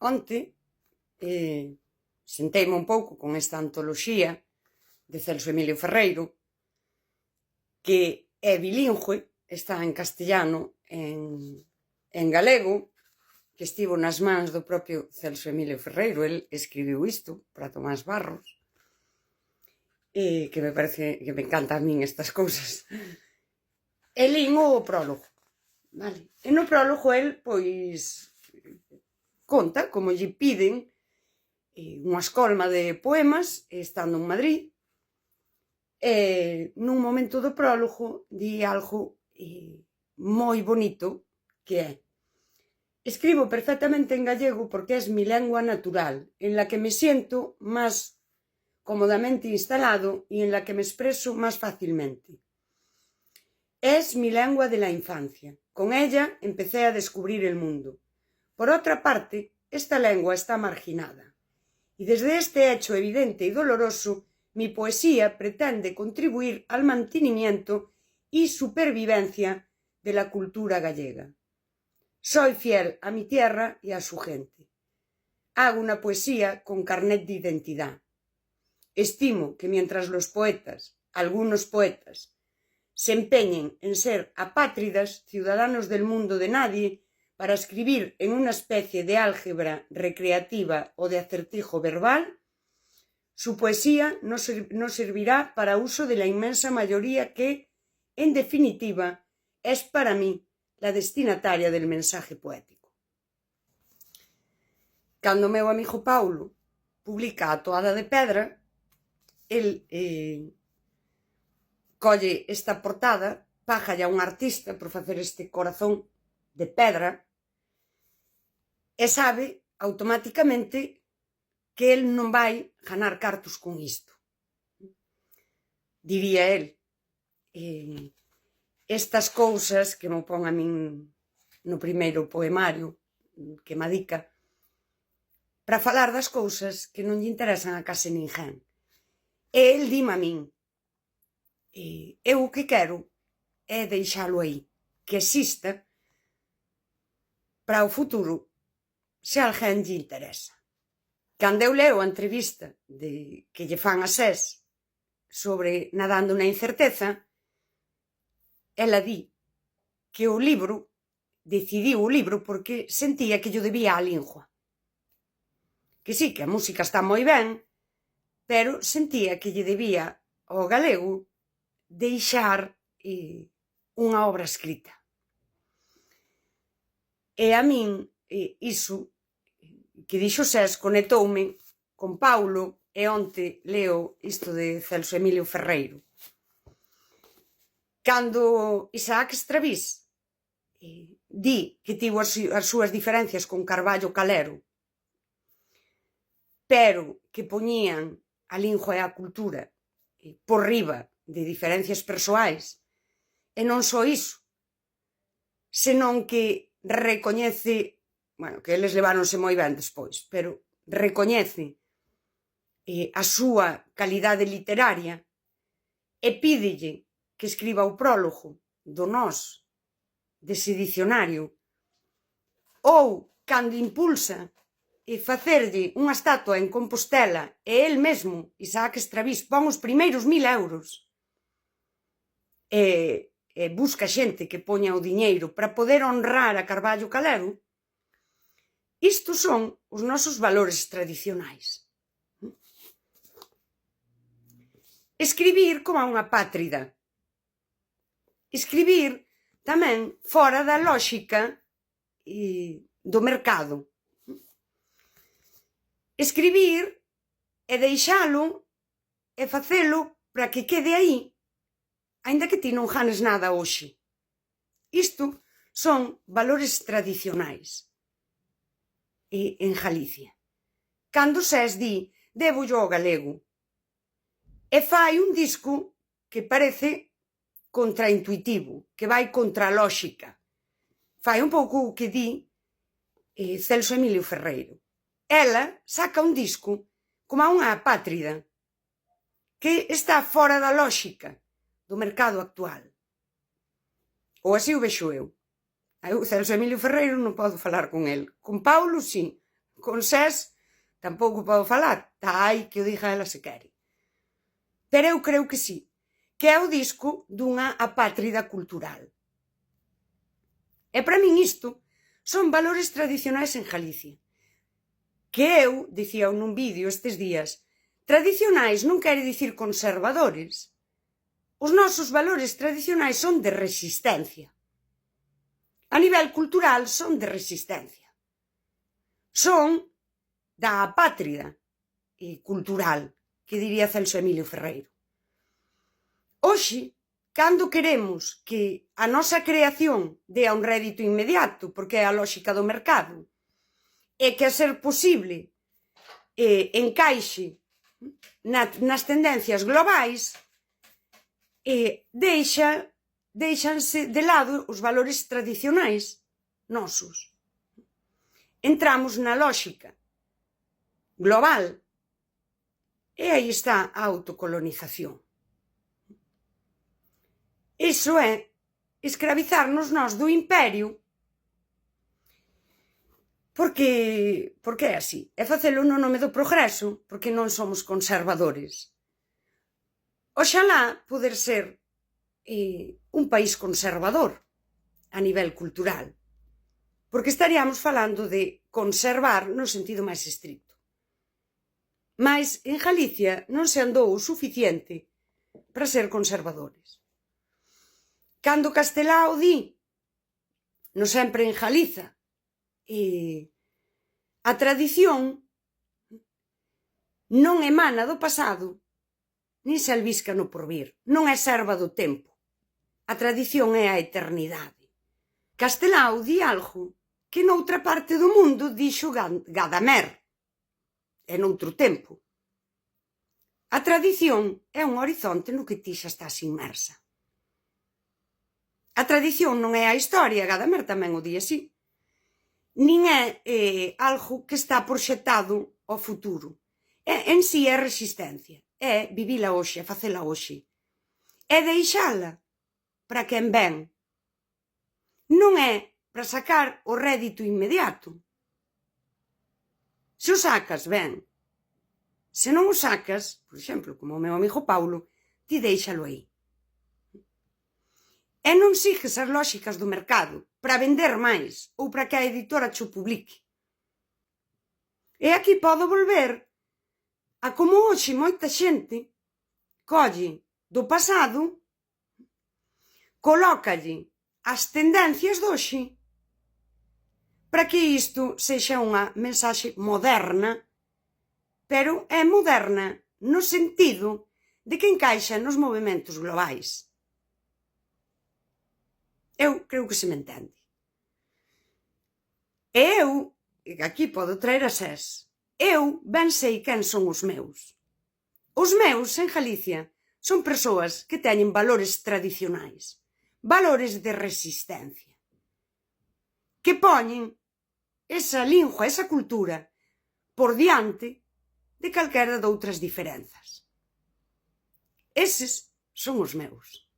onte senteime un pouco con esta antoloxía de Celso Emilio Ferreiro, que é bilingüe, está en castellano, en galego, que estivo nas mans do propio Celso Emilio Ferreiro. El escribiu isto para Tomás Barros, que me parece que me encanta a min estas cousas. E lín o prólogo, vale? E no prólogo el, pois, conta como lle piden unha escolma de poemas estando en Madrid, e nun momento do prólogo di algo moi bonito, que é: escribo perfectamente en gallego porque es mi lengua natural, en la que me siento más cómodamente instalado y en la que me expreso más fácilmente. Es mi lengua de la infancia. Con ella empecé a descubrir el mundo. Por otra parte, esta lengua está marginada. Y desde este hecho evidente y doloroso, mi poesía pretende contribuir al mantenimiento y supervivencia de la cultura gallega. Soy fiel a mi tierra y a su gente. Hago una poesía con carnet de identidad. Estimo que mientras los poetas, algunos poetas, se empeñen en ser apátridas, ciudadanos del mundo de nadie, para escribir en una especie de álgebra recreativa o de acertijo verbal, su poesía no servirá para uso de la inmensa mayoría que, en definitiva, es para mí la destinataria del mensaje poético. Cando meu amigo Paulo publica A Toada de Pedra, el colle esta portada, págalle a un artista por facer este corazón de pedra, e sabe automáticamente que el non vai ganar cartos con isto. Diría el, estas cousas que me pon a min no primeiro poemario que me adica, para falar das cousas que non lle interesan a case ninguén. E el dime a min, eu o que quero é deixalo aí, que exista para o futuro, se a alguén lle interesa. Cando eu leo a entrevista que lle fan a SES sobre Nadando na incerteza, ela di que o libro, decidiu o libro porque sentía que lle debía á lingua. Que sí, que a música está moi ben, pero sentía que lle debía ao galego deixar unha obra escrita. E a min, iso que dixo SES conectoume con Paulo, e onte leo isto de Celso Emilio Ferreiro. Cando Isaac Estravís di que tivo as súas diferencias con Carballo Calero, pero que poñían a lingua e a cultura por riba de diferencias persoais, e non só iso, senón que recoñece, bueno, que eles leváronse moi ben despois, pero recoñece a súa calidade literaria e pídelle que escriba o prólogo do Nós dese dicionario, ou cando impulsa facerlle unha estatua en Compostela e el mesmo, Isaac Estravís, pon os primeiros 1000 euros e busca xente que poña o diñeiro para poder honrar a Carballo Calero. Isto son os nosos valores tradicionais. Escribir como a unha pátrida. Escribir tamén fora da lóxica do mercado. Escribir e deixalo e facelo para que quede aí, aínda que ti non ganes nada hoxe. Isto son valores tradicionais en Galicia. Cando SES di, débullo ao galego, e fai un disco que parece contraintuitivo, que vai contra a lóxica. Fai un pouco o que di Celso Emilio Ferreiro. Ela saca un disco como a unha apátrida que está fora da lóxica do mercado actual. Ou así o vexo eu. Eu, Celso Emilio Ferreiro, non podo falar con el. Con Paulo, sí. con SES tampouco podo falar, tá aí que o diga ela se quere. Pero eu creo que sí, que é o disco dunha apátrida cultural. E para min isto son valores tradicionais en Galicia. Que eu, dicía nun vídeo estes días, tradicionais non quere dicir conservadores. Os nosos valores tradicionais son de resistencia. A nivel cultural son de resistencia. Son da apátrida cultural, que diría Celso Emilio Ferreiro. Hoxe, cando queremos que a nosa creación dea un rédito inmediato, porque é a lógica do mercado, e que a ser posible encaixe nas tendencias globais, deixanse de lado os valores tradicionais nosos. Entramos na lógica global e aí está a autocolonización. Iso é escravizarnos nós do imperio porque é así. É facelo no nome do progreso porque non somos conservadores. Oxalá poder ser un país conservador a nivel cultural, porque estaríamos falando de conservar no sentido máis estricto. Mais en Galicia non se andou o suficiente para ser conservadores. Cando Castelao di, no Sempre en Galiza, a tradición non emana do pasado, nin se albisca no porvir, non é serva do tempo. A tradición é a eternidade. Castelao di algo que noutra parte do mundo dixo Gadamer, e noutro tempo. A tradición é un horizonte no que ti xa estás inmersa. A tradición non é a historia, Gadamer tamén o di así, nin é algo que está proxectado ao futuro. En si é resistencia, é vivila hoxe, facela hoxe. É deixala para quen ven. Non é para sacar o rédito inmediato. Se o sacas, ben. Se non o sacas, por exemplo, como o meu amigo Paulo, ti déixalo aí. E non sigues as lógicas do mercado para vender máis ou para que a editora cho publique. E aquí podo volver a como hoxe moita xente colle do pasado, colócalle as tendencias de hoxe para que isto sexa unha mensaxe moderna, pero é moderna no sentido de que encaixa nos movementos globais. Eu creo que se me entende. E eu, aquí podo traer a SES, eu ben sei quen son os meus. Os meus, en Galicia, son persoas que teñen valores tradicionais, valores de resistencia, que poñen esa lingua, esa cultura, por diante de calquera doutras diferenzas. Eses son os meus.